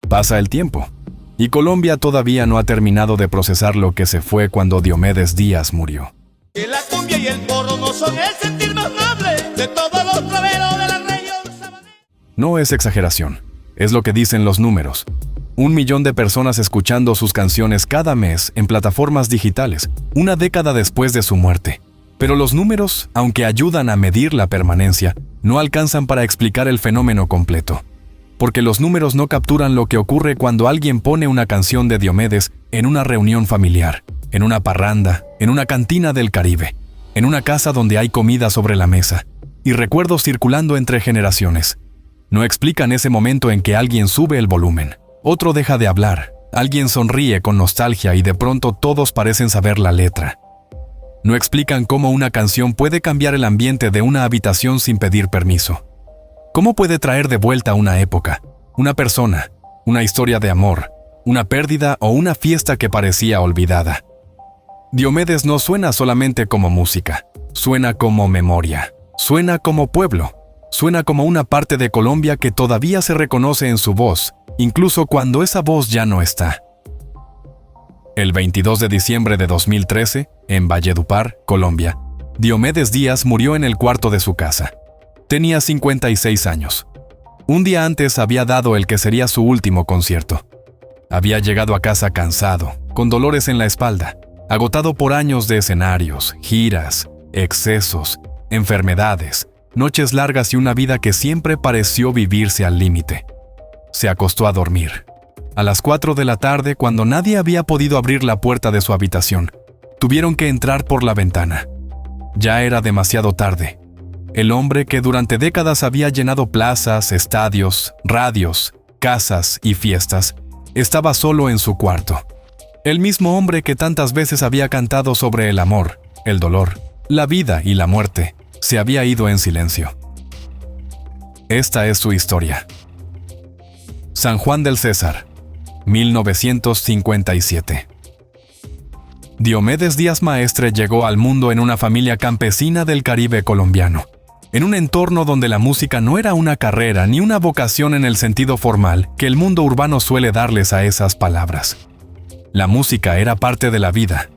Pasa el tiempo, y Colombia todavía no ha terminado de procesar lo que se fue cuando Diomedes Díaz murió. Que la cumbia y el porro no son el sentir más noble de todos los traveros de la región. No es exageración, es lo que dicen los números. 1 millón de personas escuchando sus canciones cada mes en plataformas digitales, una década después de su muerte. Pero los números, aunque ayudan a medir la permanencia, no alcanzan para explicar el fenómeno completo. Porque los números no capturan lo que ocurre cuando alguien pone una canción de Diomedes en una reunión familiar, en una parranda, en una cantina del Caribe, en una casa donde hay comida sobre la mesa y recuerdos circulando entre generaciones. No explican ese momento en que alguien sube el volumen, otro deja de hablar, alguien sonríe con nostalgia y de pronto todos parecen saber la letra. No explican cómo una canción puede cambiar el ambiente de una habitación sin pedir permiso. ¿Cómo puede traer de vuelta una época, una persona, una historia de amor, una pérdida o una fiesta que parecía olvidada? Diomedes no suena solamente como música, suena como memoria, suena como pueblo, suena como una parte de Colombia que todavía se reconoce en su voz, incluso cuando esa voz ya no está. El 22 de diciembre de 2013, en Valledupar, Colombia, Diomedes Díaz murió en el cuarto de su casa. Tenía 56 años. Un día antes había dado el que sería su último concierto. Había llegado a casa cansado, con dolores en la espalda, agotado por años de escenarios, giras, excesos, enfermedades, noches largas y una vida que siempre pareció vivirse al límite. Se acostó a dormir. A las 4 de la tarde, cuando nadie había podido abrir la puerta de su habitación, tuvieron que entrar por la ventana. Ya era demasiado tarde. El hombre que durante décadas había llenado plazas, estadios, radios, casas y fiestas, estaba solo en su cuarto. El mismo hombre que tantas veces había cantado sobre el amor, el dolor, la vida y la muerte, se había ido en silencio. Esta es su historia. San Juan del César, 1957. Diomedes Díaz Maestre llegó al mundo en una familia campesina del Caribe colombiano, en un entorno donde la música no era una carrera ni una vocación en el sentido formal que el mundo urbano suele darles a esas palabras. La música era parte de la vida.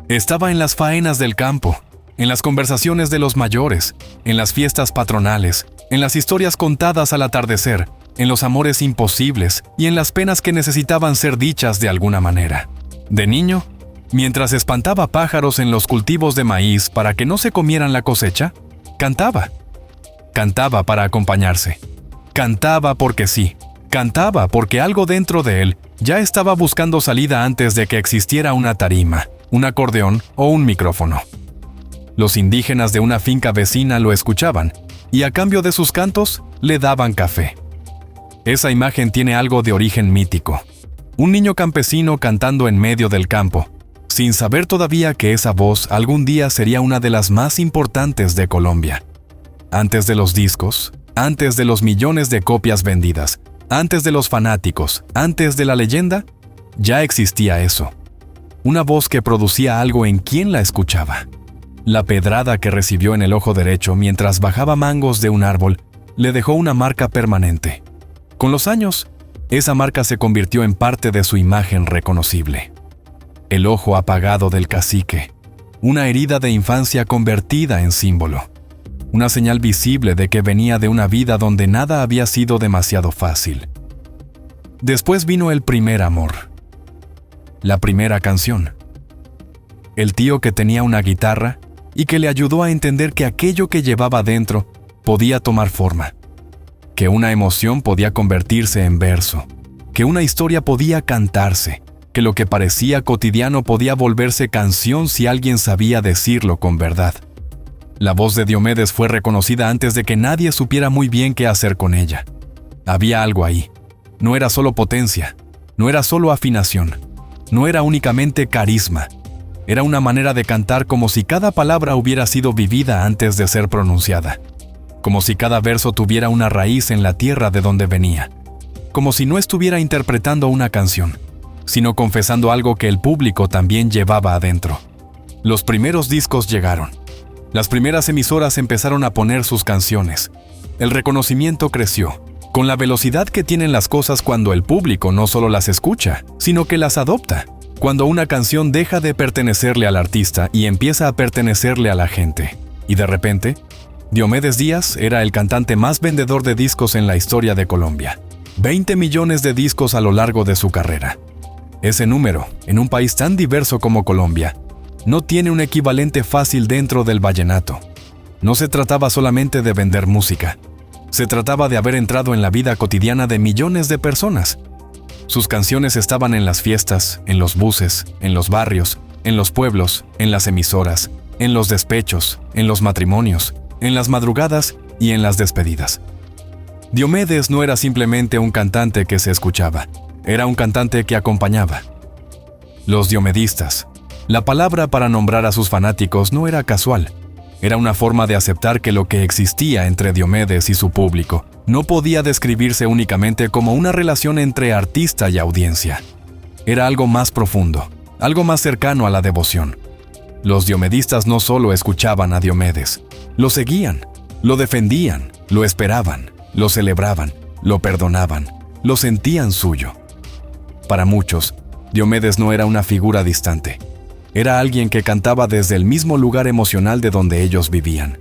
Estaba en las faenas del campo, en las conversaciones de los mayores, en las fiestas patronales, en las historias contadas al atardecer, en los amores imposibles y en las penas que necesitaban ser dichas de alguna manera. De niño, mientras espantaba pájaros en los cultivos de maíz para que no se comieran la cosecha, cantaba. Cantaba para acompañarse. Cantaba porque sí. Cantaba porque algo dentro de él ya estaba buscando salida antes de que existiera una tarima, un acordeón o un micrófono. Los indígenas de una finca vecina lo escuchaban y a cambio de sus cantos le daban café. Esa imagen tiene algo de origen mítico. Un niño campesino cantando en medio del campo, sin saber todavía que esa voz algún día sería una de las más importantes de Colombia. Antes de los discos, antes de los millones de copias vendidas, antes de los fanáticos, antes de la leyenda, ya existía eso. Una voz que producía algo en quien la escuchaba. La pedrada que recibió en el ojo derecho mientras bajaba mangos de un árbol le dejó una marca permanente. Con los años, esa marca se convirtió en parte de su imagen reconocible. El ojo apagado del cacique, una herida de infancia convertida en símbolo, una señal visible de que venía de una vida donde nada había sido demasiado fácil. Después vino el primer amor, la primera canción. El tío que tenía una guitarra y que le ayudó a entender que aquello que llevaba dentro podía tomar forma, que una emoción podía convertirse en verso, que una historia podía cantarse, que lo que parecía cotidiano podía volverse canción si alguien sabía decirlo con verdad. La voz de Diomedes fue reconocida antes de que nadie supiera muy bien qué hacer con ella. Había algo ahí. No era solo potencia, no era solo afinación, no era únicamente carisma. Era una manera de cantar como si cada palabra hubiera sido vivida antes de ser pronunciada, como si cada verso tuviera una raíz en la tierra de donde venía, como si no estuviera interpretando una canción, sino confesando algo que el público también llevaba adentro. Los primeros discos llegaron. Las primeras emisoras empezaron a poner sus canciones. El reconocimiento creció. con la velocidad que tienen las cosas cuando el público no solo las escucha, sino que las adopta. Cuando una canción deja de pertenecerle al artista y empieza a pertenecerle a la gente. Y de repente, Diomedes Díaz era el cantante más vendedor de discos en la historia de Colombia. 20 millones de discos a lo largo de su carrera. Ese número, en un país tan diverso como Colombia, no tiene un equivalente fácil dentro del vallenato. No se trataba solamente de vender música. Se trataba de haber entrado en la vida cotidiana de millones de personas. Sus canciones estaban en las fiestas, en los buses, en los barrios, en los pueblos, en las emisoras, en los despechos, en los matrimonios, en las madrugadas y en las despedidas. Diomedes no era simplemente un cantante que se escuchaba, era un cantante que acompañaba. Los diomedistas. La palabra para nombrar a sus fanáticos no era casual. Era una forma de aceptar que lo que existía entre Diomedes y su público no podía describirse únicamente como una relación entre artista y audiencia. Era algo más profundo, algo más cercano a la devoción. Los diomedistas no solo escuchaban a Diomedes, lo seguían, lo defendían, lo esperaban, lo celebraban, lo perdonaban, lo sentían suyo. Para muchos, Diomedes no era una figura distante. Era alguien que cantaba desde el mismo lugar emocional de donde ellos vivían.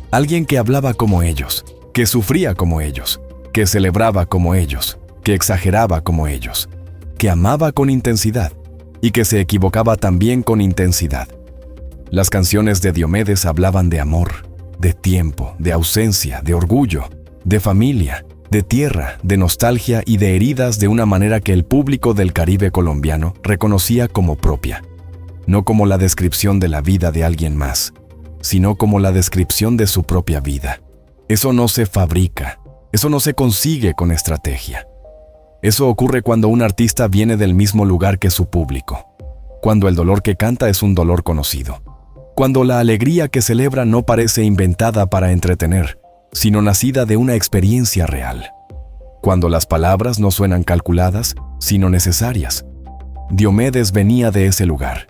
Alguien que hablaba como ellos, que sufría como ellos, que celebraba como ellos, que exageraba como ellos, que amaba con intensidad y que se equivocaba también con intensidad. Las canciones de Diomedes hablaban de amor, de tiempo, de ausencia, de orgullo, de familia, de tierra, de nostalgia y de heridas de una manera que el público del Caribe colombiano reconocía como propia. No como la descripción de la vida de alguien más, sino como la descripción de su propia vida. Eso no se fabrica, eso no se consigue con estrategia. Eso ocurre cuando un artista viene del mismo lugar que su público, cuando el dolor que canta es un dolor conocido, cuando la alegría que celebra no parece inventada para entretener, sino nacida de una experiencia real, cuando las palabras no suenan calculadas, sino necesarias. Diomedes venía de ese lugar.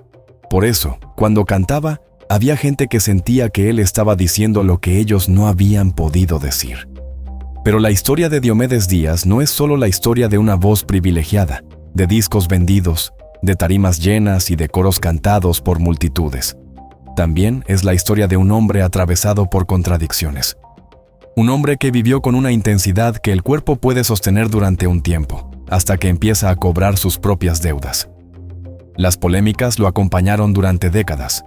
Por eso, cuando cantaba, había gente que sentía que él estaba diciendo lo que ellos no habían podido decir. Pero la historia de Diomedes Díaz no es solo la historia de una voz privilegiada, de discos vendidos, de tarimas llenas y de coros cantados por multitudes. También es la historia de un hombre atravesado por contradicciones. Un hombre que vivió con una intensidad que el cuerpo puede sostener durante un tiempo, hasta que empieza a cobrar sus propias deudas. Las polémicas lo acompañaron durante décadas.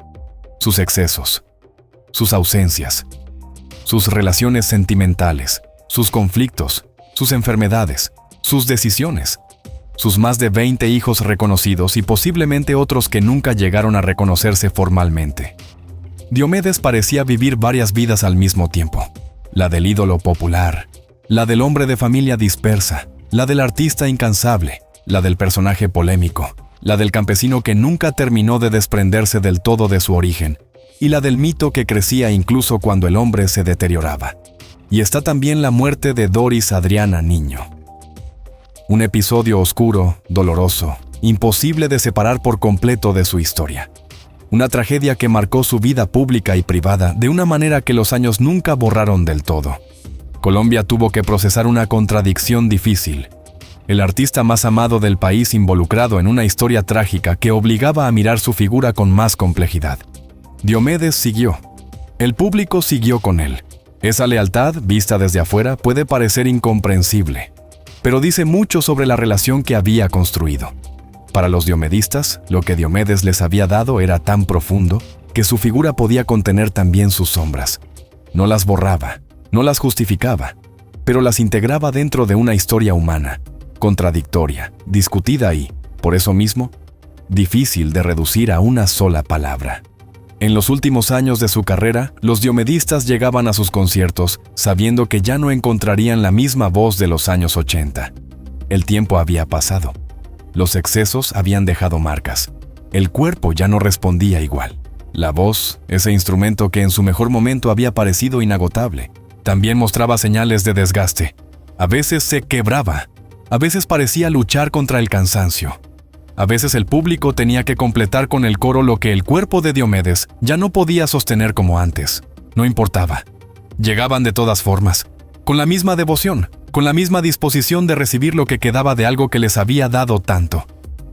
Sus excesos, sus ausencias, sus relaciones sentimentales, sus conflictos, sus enfermedades, sus decisiones, sus más de 20 hijos reconocidos y posiblemente otros que nunca llegaron a reconocerse formalmente. Diomedes parecía vivir varias vidas al mismo tiempo. La del ídolo popular, la del hombre de familia dispersa, la del artista incansable, la del personaje polémico, la del campesino que nunca terminó de desprenderse del todo de su origen, y la del mito que crecía incluso cuando el hombre se deterioraba. Y está también la muerte de Doris Adriana Niño. Un episodio oscuro, doloroso, imposible de separar por completo de su historia. Una tragedia que marcó su vida pública y privada de una manera que los años nunca borraron del todo. Colombia tuvo que procesar una contradicción difícil. El artista más amado del país involucrado en una historia trágica que obligaba a mirar su figura con más complejidad. Diomedes siguió. El público siguió con él. Esa lealtad, vista desde afuera, puede parecer incomprensible, pero dice mucho sobre la relación que había construido. Para los diomedistas, lo que Diomedes les había dado era tan profundo que su figura podía contener también sus sombras. No las borraba, no las justificaba, pero las integraba dentro de una historia humana, contradictoria, discutida y, por eso mismo, difícil de reducir a una sola palabra. En los últimos años de su carrera, los diomedistas llegaban a sus conciertos sabiendo que ya no encontrarían la misma voz de los años 80. El tiempo había pasado. Los excesos habían dejado marcas. El cuerpo ya no respondía igual. La voz, ese instrumento que en su mejor momento había parecido inagotable, también mostraba señales de desgaste. A veces se quebraba. A veces parecía luchar contra el cansancio. A veces el público tenía que completar con el coro lo que el cuerpo de Diomedes ya no podía sostener como antes. No importaba. Llegaban de todas formas, con la misma devoción, con la misma disposición de recibir lo que quedaba de algo que les había dado tanto.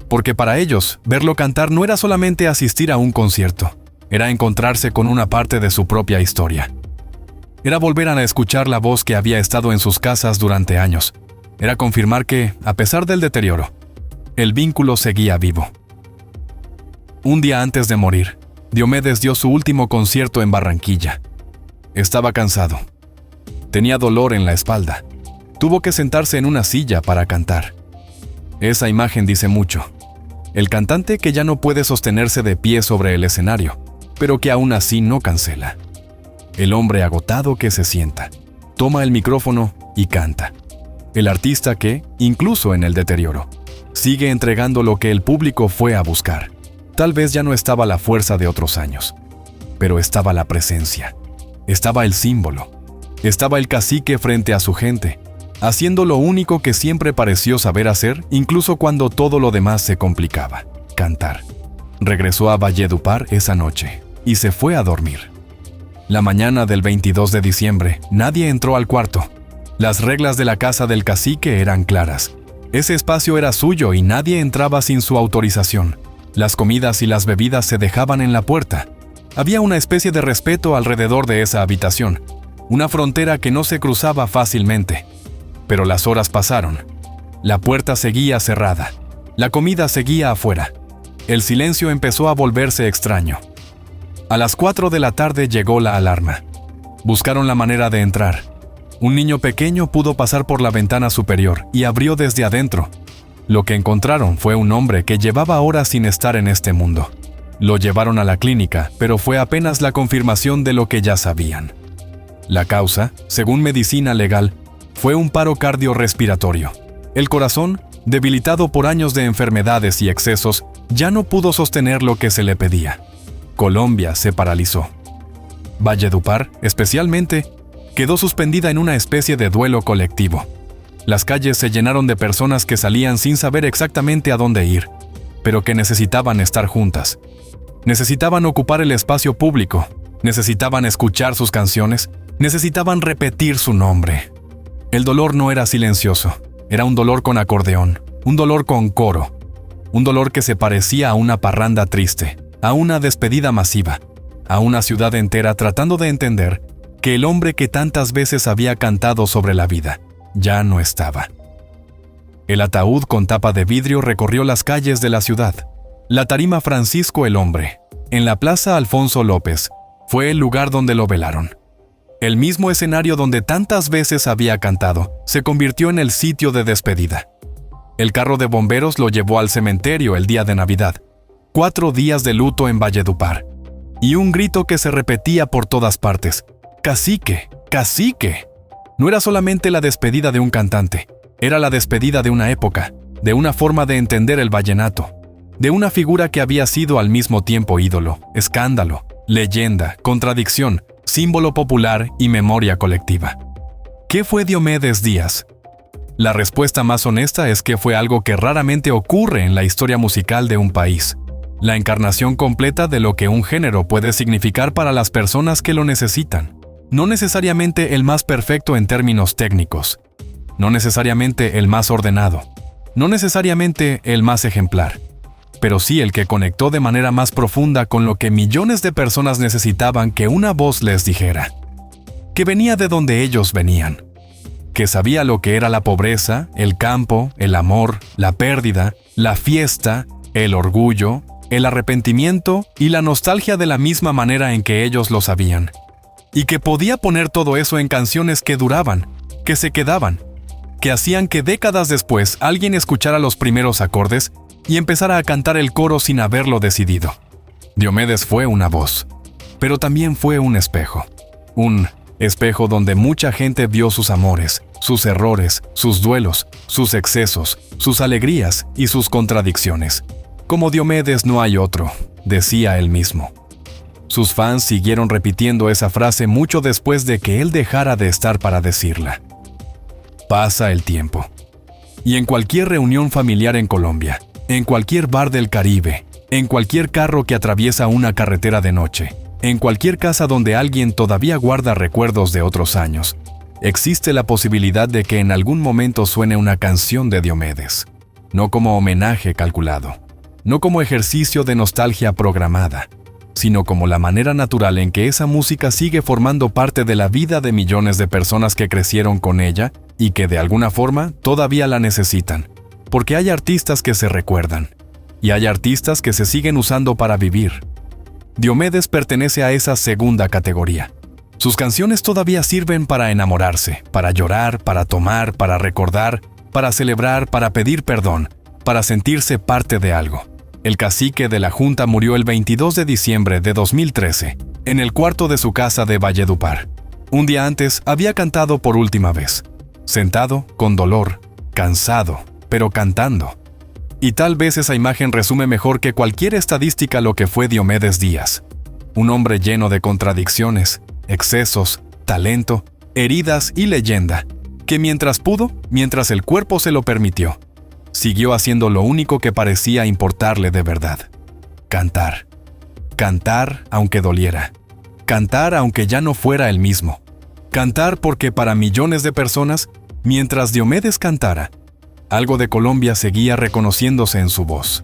Porque para ellos, verlo cantar no era solamente asistir a un concierto, era encontrarse con una parte de su propia historia. Era volver a escuchar la voz que había estado en sus casas durante años. Era confirmar que, a pesar del deterioro, el vínculo seguía vivo. Un día antes de morir, Diomedes dio su último concierto en Barranquilla. Estaba cansado. Tenía dolor en la espalda. Tuvo que sentarse en una silla para cantar. Esa imagen dice mucho. El cantante que ya no puede sostenerse de pie sobre el escenario, pero que aún así no cancela. El hombre agotado que se sienta, toma el micrófono y canta. El artista que, incluso en el deterioro, sigue entregando lo que el público fue a buscar. Tal vez ya no estaba la fuerza de otros años, pero estaba la presencia, estaba el símbolo, estaba el cacique frente a su gente, haciendo lo único que siempre pareció saber hacer, incluso cuando todo lo demás se complicaba: cantar. Regresó a Valledupar esa noche y se fue a dormir. La mañana del 22 de diciembre, nadie entró al cuarto. Las reglas de la casa del cacique eran claras. Ese espacio era suyo y nadie entraba sin su autorización. Las comidas y las bebidas se dejaban en la puerta. Había una especie de respeto alrededor de esa habitación, una frontera que no se cruzaba fácilmente. Pero las horas pasaron. La puerta seguía cerrada. La comida seguía afuera. El silencio empezó a volverse extraño. A las 4 de la tarde llegó la alarma. Buscaron la manera de entrar. Un niño pequeño pudo pasar por la ventana superior y abrió desde adentro. Lo que encontraron fue un hombre que llevaba horas sin estar en este mundo. Lo llevaron a la clínica, pero fue apenas la confirmación de lo que ya sabían. La causa, según medicina legal, fue un paro cardiorrespiratorio. El corazón, debilitado por años de enfermedades y excesos, ya no pudo sostener lo que se le pedía. Colombia se paralizó. Valledupar, especialmente, quedó suspendida en una especie de duelo colectivo. Las calles se llenaron de personas que salían sin saber exactamente a dónde ir, pero que necesitaban estar juntas. Necesitaban ocupar el espacio público, necesitaban escuchar sus canciones, necesitaban repetir su nombre. El dolor no era silencioso, era un dolor con acordeón, un dolor con coro, un dolor que se parecía a una parranda triste, a una despedida masiva, a una ciudad entera tratando de entender que el hombre que tantas veces había cantado sobre la vida ya no estaba. El ataúd con tapa de vidrio recorrió las calles de la ciudad. La tarima Francisco el Hombre, en la Plaza Alfonso López, fue el lugar donde lo velaron. El mismo escenario donde tantas veces había cantado se convirtió en el sitio de despedida. El carro de bomberos lo llevó al cementerio el día de Navidad. 4 días de luto en Valledupar. Y un grito que se repetía por todas partes: ¡Cacique! ¡Cacique! No era solamente la despedida de un cantante, era la despedida de una época, de una forma de entender el vallenato, de una figura que había sido al mismo tiempo ídolo, escándalo, leyenda, contradicción, símbolo popular y memoria colectiva. ¿Qué fue Diomedes Díaz? La respuesta más honesta es que fue algo que raramente ocurre en la historia musical de un país. La encarnación completa de lo que un género puede significar para las personas que lo necesitan. No necesariamente el más perfecto en términos técnicos, no necesariamente el más ordenado, no necesariamente el más ejemplar, pero sí el que conectó de manera más profunda con lo que millones de personas necesitaban que una voz les dijera, que venía de donde ellos venían, que sabía lo que era la pobreza, el campo, el amor, la pérdida, la fiesta, el orgullo, el arrepentimiento y la nostalgia de la misma manera en que ellos lo sabían. Y que podía poner todo eso en canciones que duraban, que se quedaban, que hacían que décadas después alguien escuchara los primeros acordes y empezara a cantar el coro sin haberlo decidido. Diomedes fue una voz, pero también fue un espejo. Un espejo donde mucha gente vio sus amores, sus errores, sus duelos, sus excesos, sus alegrías y sus contradicciones. Como Diomedes no hay otro, decía él mismo. Sus fans siguieron repitiendo esa frase mucho después de que él dejara de estar para decirla. Pasa el tiempo. Y en cualquier reunión familiar en Colombia, en cualquier bar del Caribe, en cualquier carro que atraviesa una carretera de noche, en cualquier casa donde alguien todavía guarda recuerdos de otros años, existe la posibilidad de que en algún momento suene una canción de Diomedes, no como homenaje calculado, no como ejercicio de nostalgia programada, sino como la manera natural en que esa música sigue formando parte de la vida de millones de personas que crecieron con ella y que de alguna forma todavía la necesitan, porque hay artistas que se recuerdan, y hay artistas que se siguen usando para vivir. Diomedes pertenece a esa segunda categoría. Sus canciones todavía sirven para enamorarse, para llorar, para tomar, para recordar, para celebrar, para pedir perdón, para sentirse parte de algo. El cacique de la Junta murió el 22 de diciembre de 2013, en el cuarto de su casa de Valledupar. Un día antes había cantado por última vez, sentado, con dolor, cansado, pero cantando. Y tal vez esa imagen resume mejor que cualquier estadística lo que fue Diomedes Díaz. Un hombre lleno de contradicciones, excesos, talento, heridas y leyenda, que mientras pudo, mientras el cuerpo se lo permitió, siguió haciendo lo único que parecía importarle de verdad: cantar. Cantar aunque doliera. Cantar aunque ya no fuera el mismo. Cantar porque para millones de personas, mientras Diomedes cantara, algo de Colombia seguía reconociéndose en su voz.